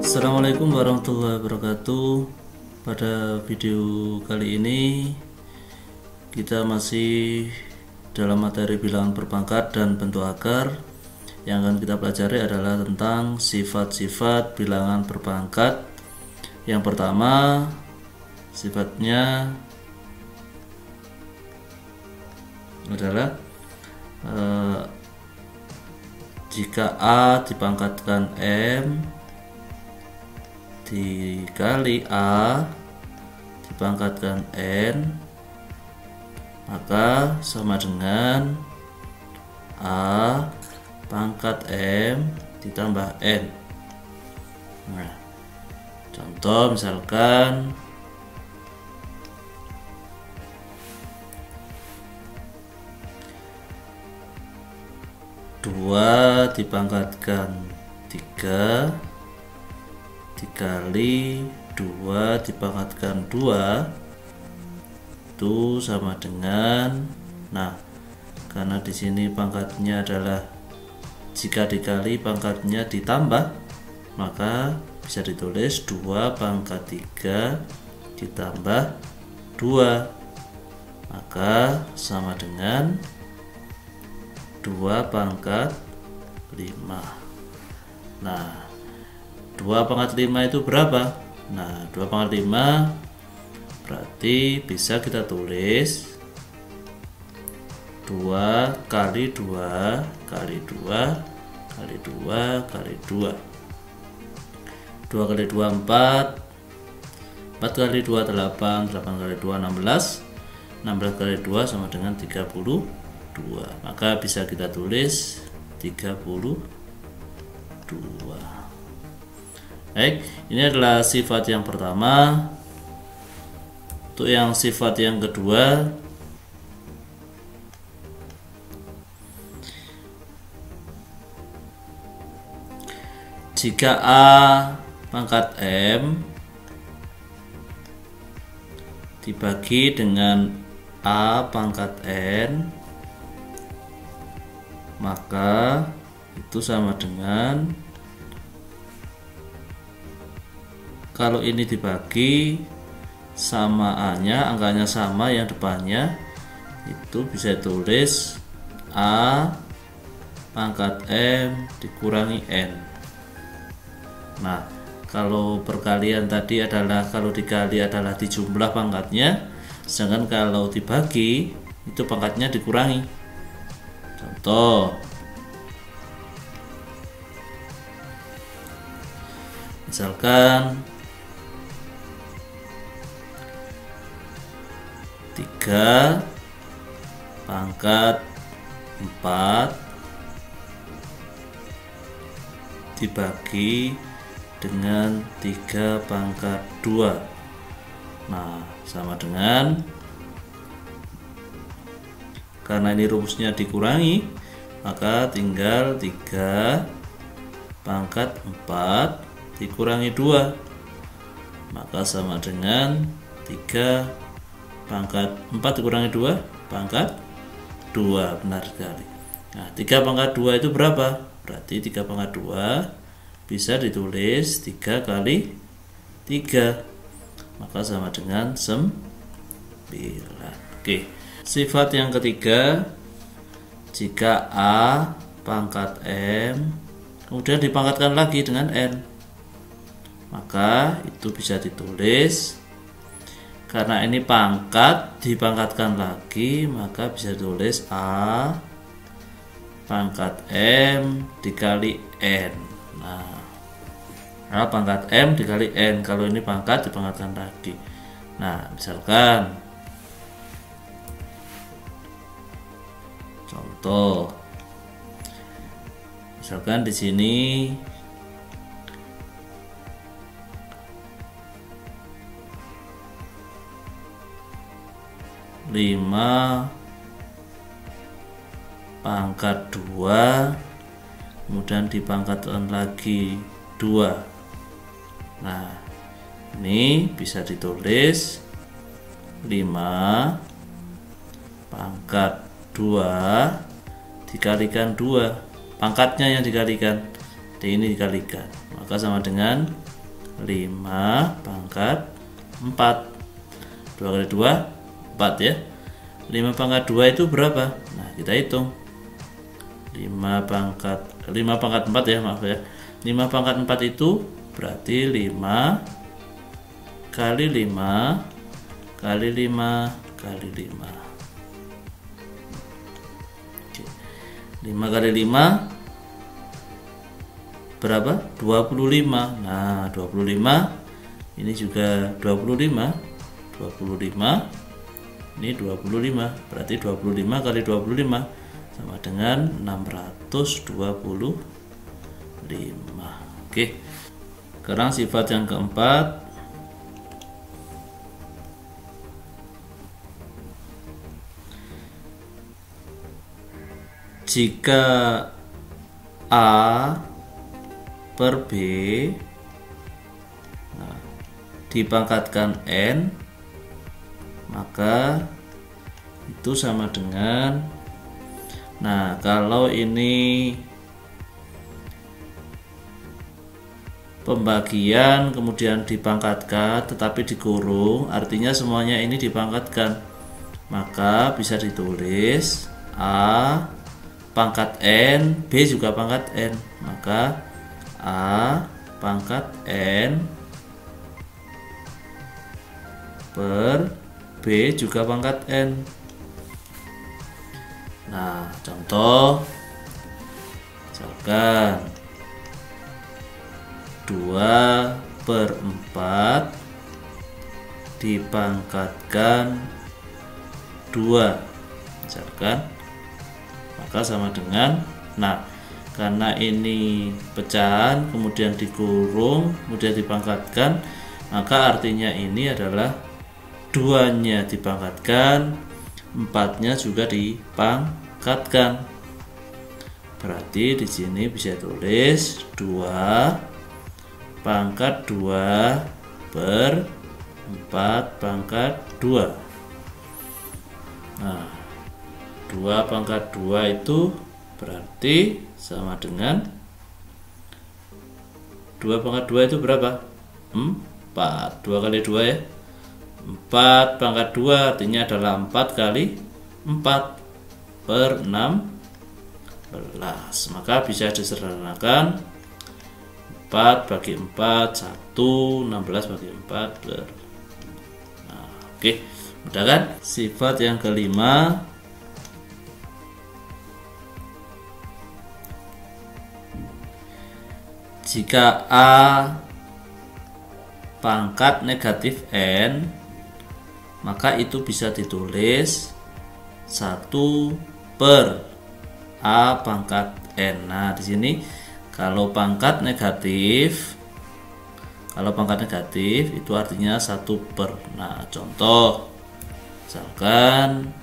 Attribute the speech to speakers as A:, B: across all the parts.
A: Assalamualaikum warahmatullahi wabarakatuh. Pada video kali ini kita masih dalam materi bilangan berpangkat dan bentuk akar. Yang akan kita pelajari adalah tentang sifat-sifat bilangan berpangkat. Yang pertama, sifatnya adalah jika A dipangkatkan M dikali A dipangkatkan N, maka sama dengan A pangkat M ditambah N. Nah, contoh misalkan dua dipangkatkan 3 dikali 2 dipangkatkan 2 itu sama dengan, nah karena di sini pangkatnya adalah jika dikali pangkatnya ditambah, maka bisa ditulis 2 pangkat 3 ditambah 2, maka sama dengan 2 pangkat 5. Nah, 2 pangkat 5 itu berapa? Nah, 2 pangkat 5 berarti bisa kita tulis 2 kali 2 kali 2 kali 2 kali 2. 2 kali 2 4, 4 kali 2 8, 8 kali 2 16, 16 kali 2 sama dengan 32. Maka bisa kita tulis 32. Baik, ini adalah sifat yang pertama. Untuk yang sifat yang kedua, jika A pangkat M dibagi dengan A pangkat N, maka itu sama dengan, kalau ini dibagi sama A-nya, angkanya sama yang depannya, itu bisa tulis A pangkat M dikurangi N. Nah, kalau perkalian tadi adalah, kalau dikali adalah dijumlah pangkatnya, sedangkan kalau dibagi itu pangkatnya dikurangi. Contoh, misalkan 3 pangkat 4 dibagi dengan 3 pangkat 2. Nah, sama dengan, karena ini rumusnya dikurangi, maka tinggal 3 pangkat 4 dikurangi 2, maka sama dengan 3 pangkat 4 dikurangi 2 pangkat 2. Benar sekali. Nah, 3 pangkat 2 itu berapa? Berarti 3 pangkat 2 bisa ditulis 3 kali 3, maka sama dengan 9. Oke. Sifat yang ketiga, jika A pangkat M kemudian dipangkatkan lagi dengan N, maka itu bisa ditulis, karena ini pangkat dipangkatkan lagi, maka bisa ditulis A pangkat M dikali N. Nah, A pangkat M dikali N, kalau ini pangkat dipangkatkan lagi. Nah, misalkan contoh, misalkan di sini 5 pangkat 2 kemudian dipangkatkan lagi 2. Nah, ini bisa ditulis 5 pangkat 2 dikalikan 2, pangkatnya yang dikalikan, D ini dikalikan, maka sama dengan 5 pangkat 4. 2 kali 2 4 ya. 5 pangkat 2 itu berapa? Nah, kita hitung. 5 pangkat 4 ya, maaf ya. 5 pangkat 4 itu berarti 5 kali 5 kali 5 kali 5. Oke. 5 kali 5 berapa? 25. Nah, 25 ini juga 25. 25 ini 25, berarti 25 kali 25 sama dengan 625. Oke. Sekarang sifat yang keempat. Jika A per B dipangkatkan N, maka itu sama dengan, nah kalau ini pembagian kemudian dipangkatkan tetapi dikurung, artinya semuanya ini dipangkatkan, maka bisa ditulis A pangkat N, B juga pangkat N, maka A pangkat N per B juga pangkat N. Nah, contoh misalkan 2/4 dipangkatkan 2 misalkan, maka sama dengan, nah karena ini pecahan kemudian dikurung kemudian dipangkatkan, maka artinya ini adalah 2-nya dipangkatkan, 4-nya juga dipangkatkan. Berarti di sini bisa tulis 2 pangkat 2 per 4 pangkat 2. Nah, 2 pangkat 2 itu berarti sama dengan 2 pangkat 2 itu berapa? 4. 2 kali 2 ya. 4 pangkat 2 artinya adalah 4 kali 4 per 16. Maka bisa disederhanakan 4 bagi 4 1, 16 bagi 4 per. Nah, oke, mudah kan? Sifat yang kelima, jika A pangkat negatif N, maka itu bisa ditulis 1 per A pangkat N. Nah, di sini kalau pangkat negatif itu artinya 1 per. Nah, contoh misalkan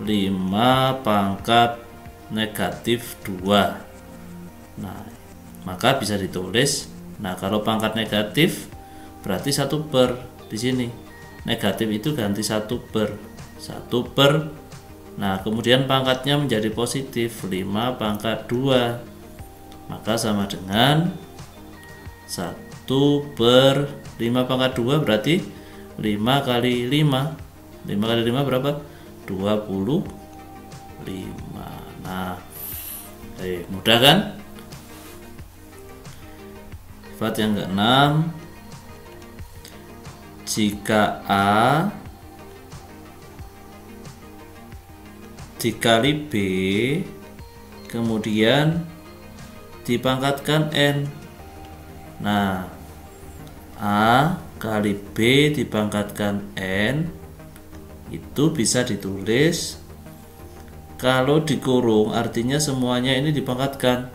A: 5 pangkat negatif 2. Nah, maka bisa ditulis, nah kalau pangkat negatif berarti 1 per. Di sini negatif itu ganti 1 per. Nah, kemudian pangkatnya menjadi positif 5 pangkat 2, maka sama dengan 1 per 5 pangkat 2 berarti 5 kali 5. 5 kali 5 berapa? 25. Nah, mudah kan? Sifat yang keenam, jika A dikali B kemudian dipangkatkan N. Nah, A kali B dipangkatkan N itu bisa ditulis, kalau dikurung artinya semuanya ini dipangkatkan,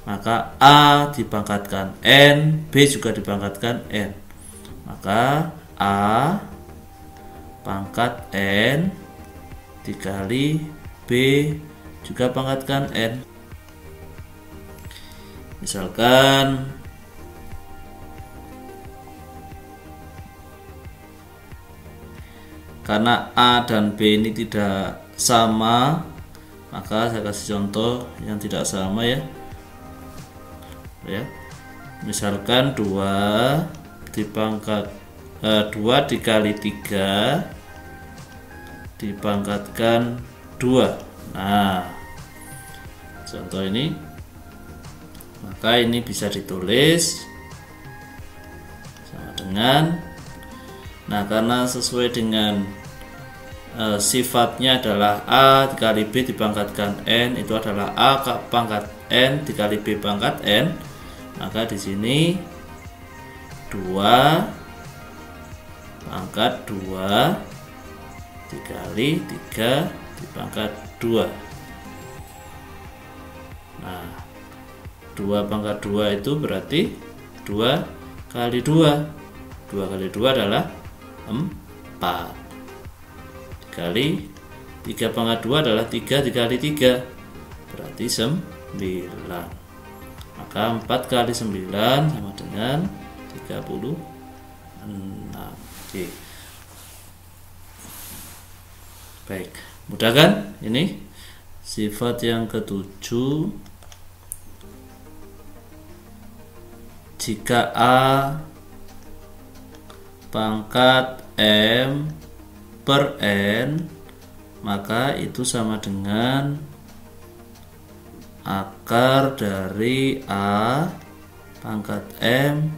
A: maka A dipangkatkan N, B juga dipangkatkan N, maka A pangkat N dikali B juga pangkatkan N. Misalkan karena A dan B ini tidak sama, Maka saya kasih contoh yang tidak sama ya. Misalkan 2 dikali 3 dipangkatkan 2. Nah, contoh ini, maka ini bisa ditulis sama dengan, nah karena sesuai dengan sifatnya adalah A dikali B dipangkatkan N, itu adalah A pangkat N dikali B pangkat N, maka di sini 2 pangkat 2 dikali 3 dipangkat 2. Nah, 2 pangkat 2 itu berarti 2 kali 2. 2 kali 2 adalah 4. Dikali 3 pangkat 2 adalah 3 dikali 3, berarti 9. Maka 4 kali 9 sama dengan 36. Oke. Baik, mudah kan? Ini sifat yang ke-7. Jika A pangkat M per N, maka itu sama dengan akar dari A pangkat M,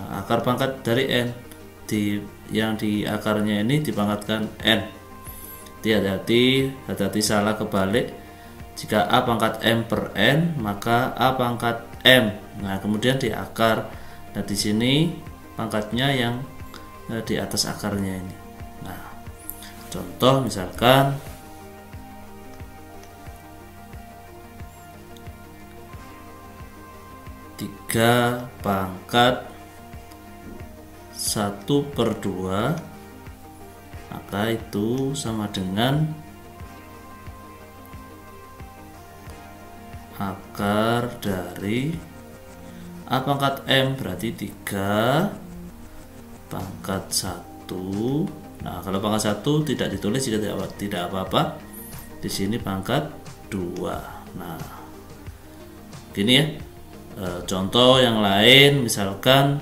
A: akar pangkat dari N, yang di akarnya ini dipangkatkan N. Hati-hati salah kebalik. Jika A pangkat M per N, maka A pangkat M. Nah, kemudian di akar. Nah, di sini pangkatnya yang di atas akarnya ini. Nah, contoh misalkan tiga pangkat 1/2, maka itu sama dengan akar dari A pangkat M, berarti 3 pangkat 1. Nah, kalau pangkat 1 tidak ditulis jika tidak apa-apa. Di sini pangkat 2. Nah, gini ya. Contoh yang lain misalkan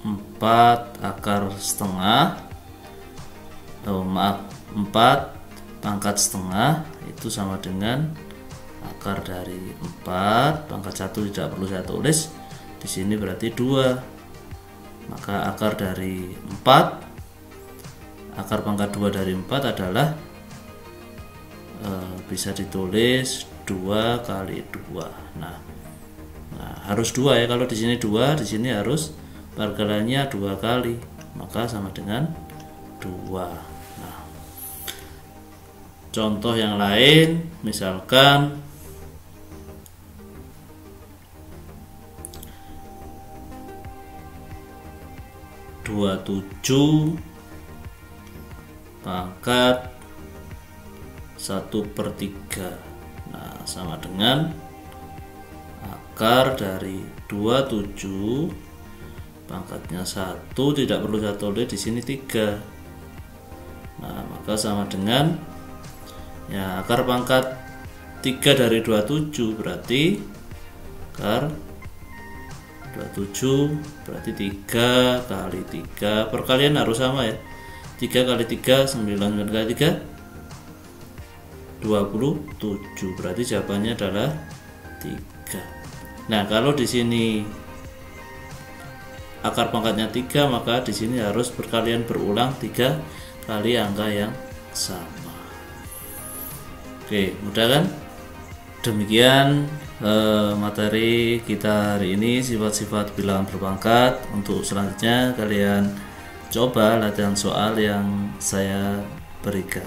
A: 4 akar setengah, 4 pangkat setengah itu sama dengan akar dari 4 pangkat 1, tidak perlu saya tulis di sini, berarti 2. Maka akar dari 4, akar pangkat 2 dari 4 adalah bisa ditulis 2 kali 2. Nah, harus 2 ya. Kalau di sini 2, di sini harus perkaliannya 2 kali, maka sama dengan 2. Nah, contoh yang lain misalkan 27 pangkat 1/3. Nah, sama dengan akar dari 27 pangkatnya 1, tidak perlu saya tulis di sini 3. Nah, maka sama dengan ya akar pangkat 3 dari 27 berarti akar 27 berarti 3 kali 3, perkalian harus sama ya. 3 kali 3 9, 9 kali 3 27, berarti jawabannya adalah 3. Nah, kalau di sini akar pangkatnya 3, maka di sini harus perkalian berulang 3 kali angka yang sama. Oke, mudah kan? Demikian materi kita hari ini, sifat-sifat bilangan berpangkat. Untuk selanjutnya kalian coba latihan soal yang saya berikan.